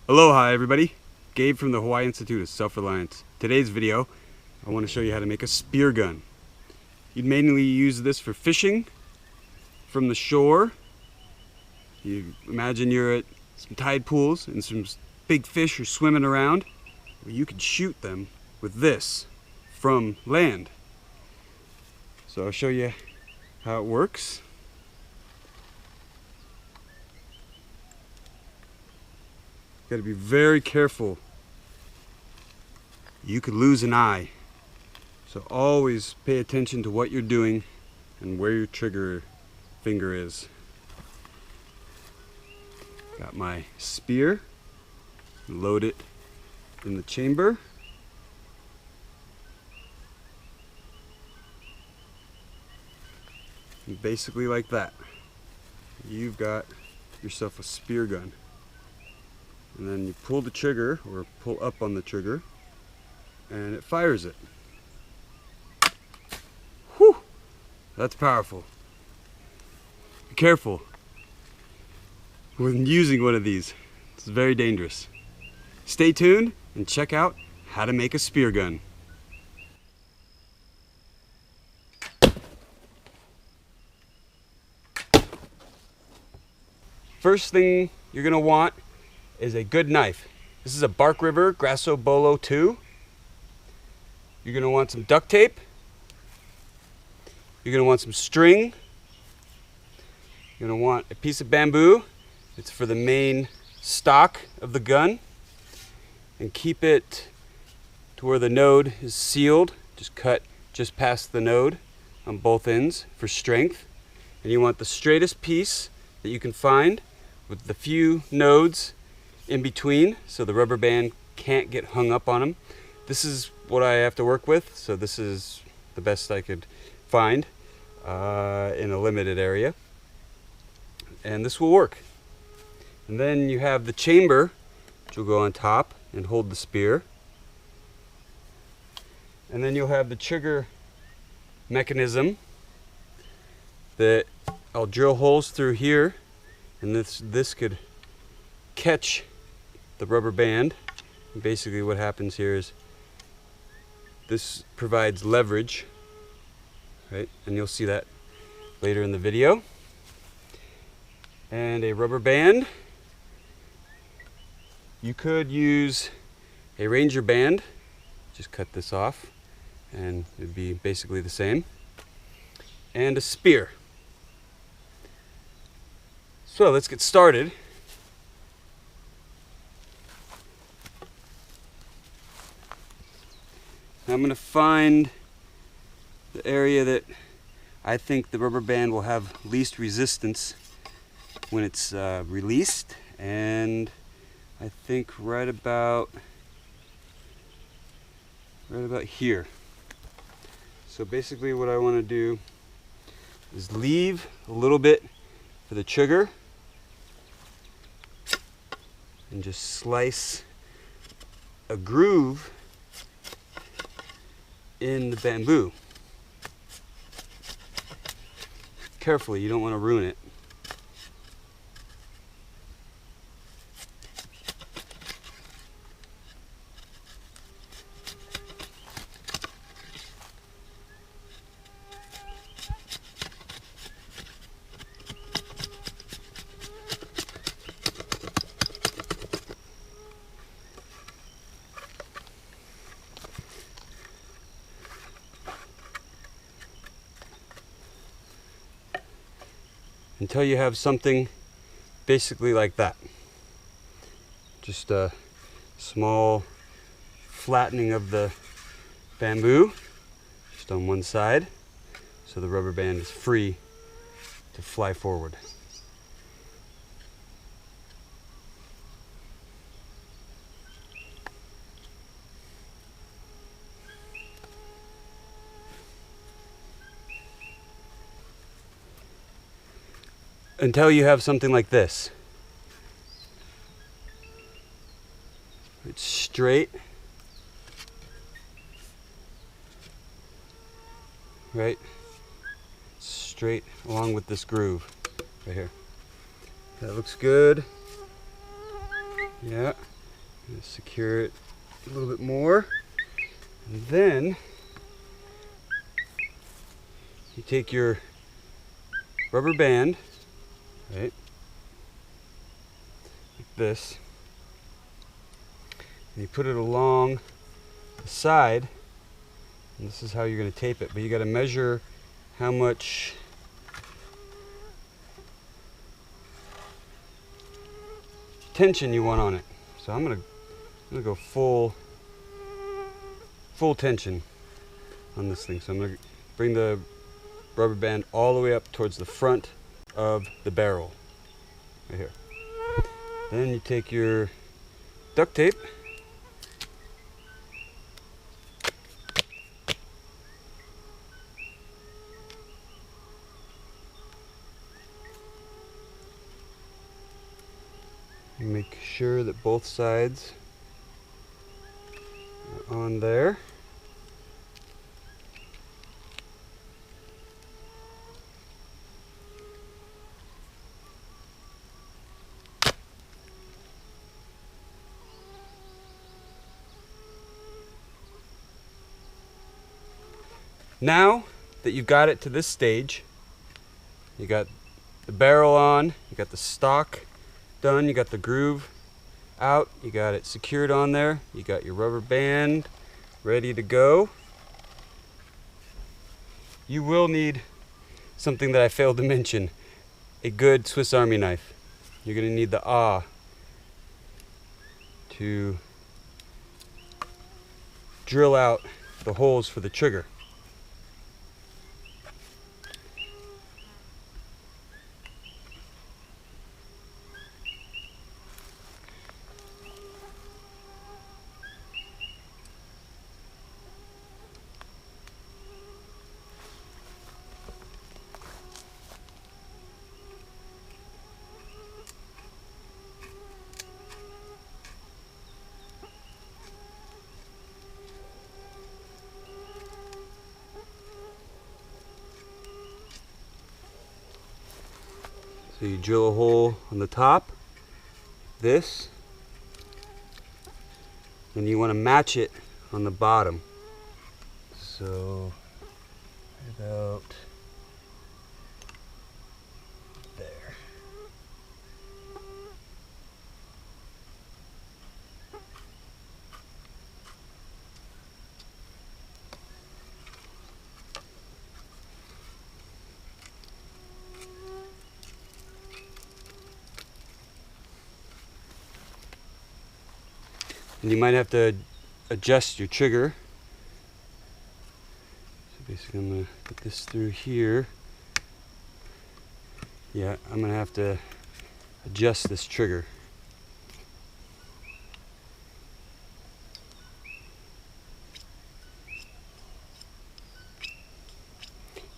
Aloha everybody, Gabe from the Hawaii Institute of Self-Reliance. Today's video, I want to show you how to make a spear gun. You'd mainly use this for fishing from the shore. You imagine you're at some tide pools and some big fish are swimming around. Well, you could shoot them with this from land. So I'll show you how it works. Got to be very careful. You could lose an eye. So always pay attention to what you're doing and where your trigger finger is. Got my spear. Load it in the chamber. And basically like that. You've got yourself a spear gun. And then you pull the trigger, or pull up on the trigger, and it fires it. Whew! That's powerful. Be careful when using one of these. It's very dangerous. Stay tuned and check out how to make a spear gun. First thing you're going to want is a good knife. This is a Bark River Grasso Bolo 2. You're going to want some duct tape. You're going to want some string. You're going to want a piece of bamboo. It's for the main stock of the gun. And keep it to where the node is sealed. Just cut just past the node on both ends for strength. And you want the straightest piece that you can find with the few nodes in between, so the rubber band can't get hung up on them. This is what I have to work with, so this is the best I could find in a limited area, and this will work. And then you have the chamber, which will go on top and hold the spear, and then you'll have the trigger mechanism that I'll drill holes through here, and this could catch the rubber band. And basically what happens here is this provides leverage, right? And you'll see that later in the video. And a rubber band. You could use a Ranger band. Just cut this off and it'd be basically the same. And a spear. So let's get started. I'm going to find the area that I think the rubber band will have least resistance when it's released, and I think right about here. So basically what I want to do is leave a little bit for the trigger and just slice a groove in the bamboo. Carefully, you don't want to ruin it. Until you have something basically like that. Just a small flattening of the bamboo just on one side, so the rubber band is free to fly forward. Until you have something like this. It's straight, right? Straight along with this groove right here. That looks good. Yeah, Secure it a little bit more, and then you take your rubber band, right, like this, and you put it along the side, and this is how you're going to tape it. But you got to measure how much tension you want on it. So I'm gonna go full tension on this thing. So I'm gonna bring the rubber band all the way up towards the front of the barrel, right here. Then you take your duct tape, and make sure that both sides are on there. Now that you've got it to this stage, you got the barrel on, you got the stock done, you got the groove out, you got it secured on there, you got your rubber band ready to go. You will need something that I failed to mention, a good Swiss Army knife. You're going to need the awl to drill out the holes for the trigger. So you drill a hole on the top, this, and you want to match it on the bottom. So about there. And you might have to adjust your trigger. So basically I'm going to put this through here. Yeah, I'm going to have to adjust this trigger.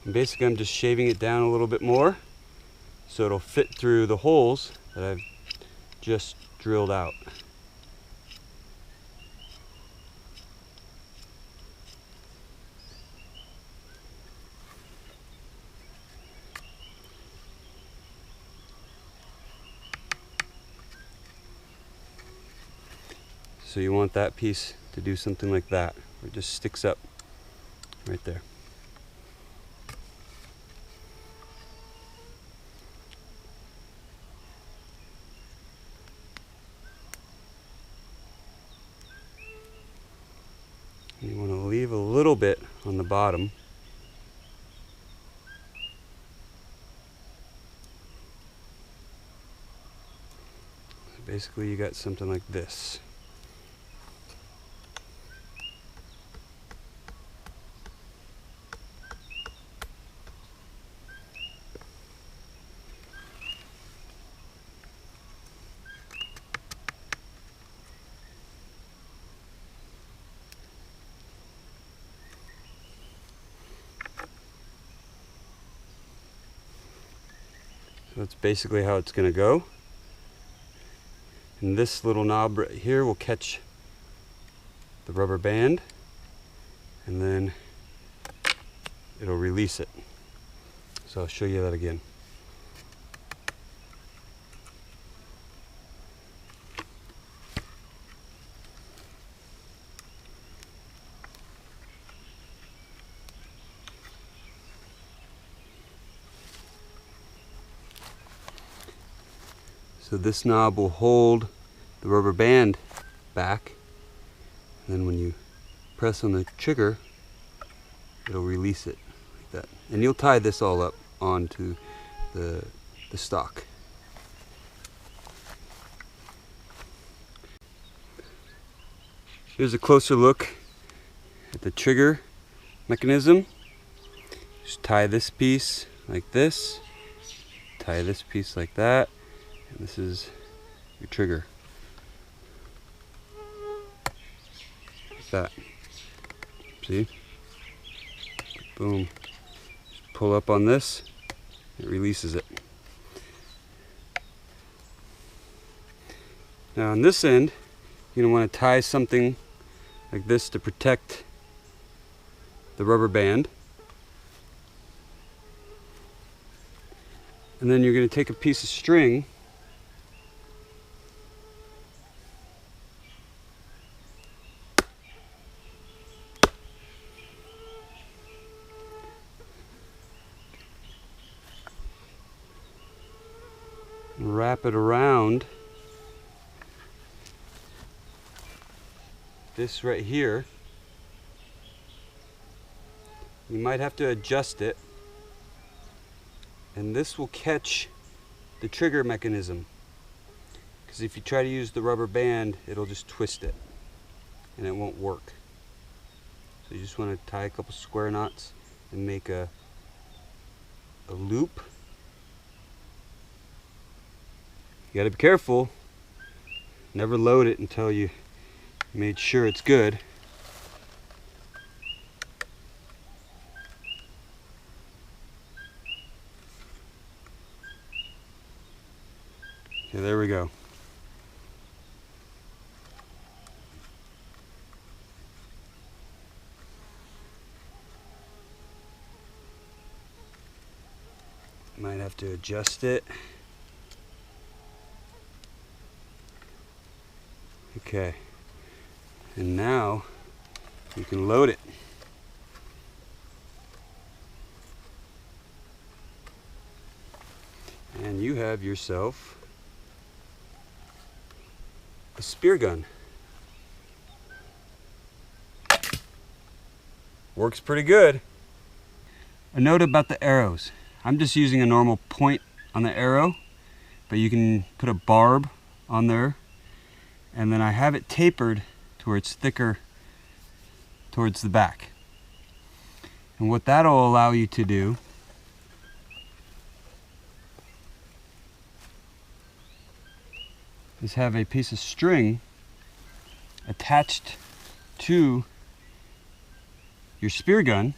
And basically I'm just shaving it down a little bit more so it'll fit through the holes that I've just drilled out. So you want that piece to do something like that, where it just sticks up right there. And you want to leave a little bit on the bottom. So basically you got something like this. So that's basically how it's going to go. And this little knob right here will catch the rubber band, and then it'll release it. So I'll show you that again. So this knob will hold the rubber band back, and then when you press on the trigger, it'll release it like that. And you'll tie this all up onto the stock. Here's a closer look at the trigger mechanism. Just tie this piece like this, tie this piece like that, and this is your trigger. Like that. See? Boom. Just pull up on this, it releases it. Now on this end, you're going to want to tie something like this to protect the rubber band. And then you're going to take a piece of string and wrap it around this right here. You might have to adjust it, and this will catch the trigger mechanism, because if you try to use the rubber band, it'll just twist it and it won't work. So you just want to tie a couple square knots and make a loop. You got to be careful, never load it until you made sure it's good. Okay, there we go. Might have to adjust it. Okay. And now you can load it. And you have yourself a spear gun. Works pretty good. A note about the arrows. I'm just using a normal point on the arrow, but you can put a barb on there. And then I have it tapered to where it's thicker towards the back. And what that'll allow you to do is have a piece of string attached to your spear gun,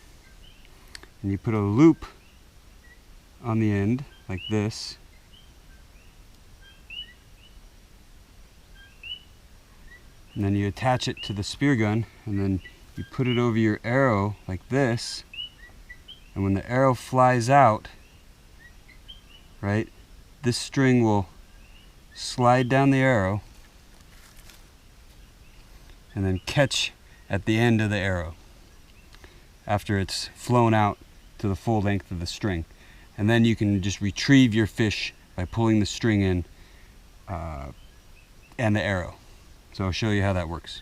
and you put a loop on the end like this, and then you attach it to the spear gun, and then you put it over your arrow like this, and when the arrow flies out, right, this string will slide down the arrow and then catch at the end of the arrow after it's flown out to the full length of the string. And then you can just retrieve your fish by pulling the string in and the arrow. So I'll show you how that works.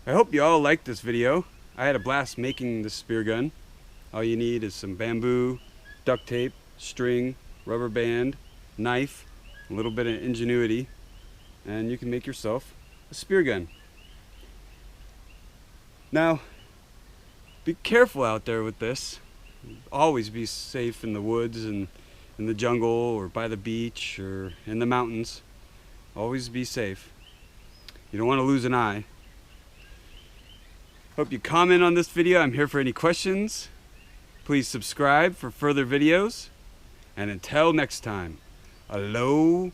I hope you all liked this video. I had a blast making this spear gun. All you need is some bamboo, duct tape, string, rubber band, knife, a little bit of ingenuity, and you can make yourself a spear gun. Now, be careful out there with this. Always be safe in the woods and in the jungle or by the beach or in the mountains. Always be safe. You don't want to lose an eye. Hope you comment on this video. I'm here for any questions. Please subscribe for further videos. And until next time, aloha!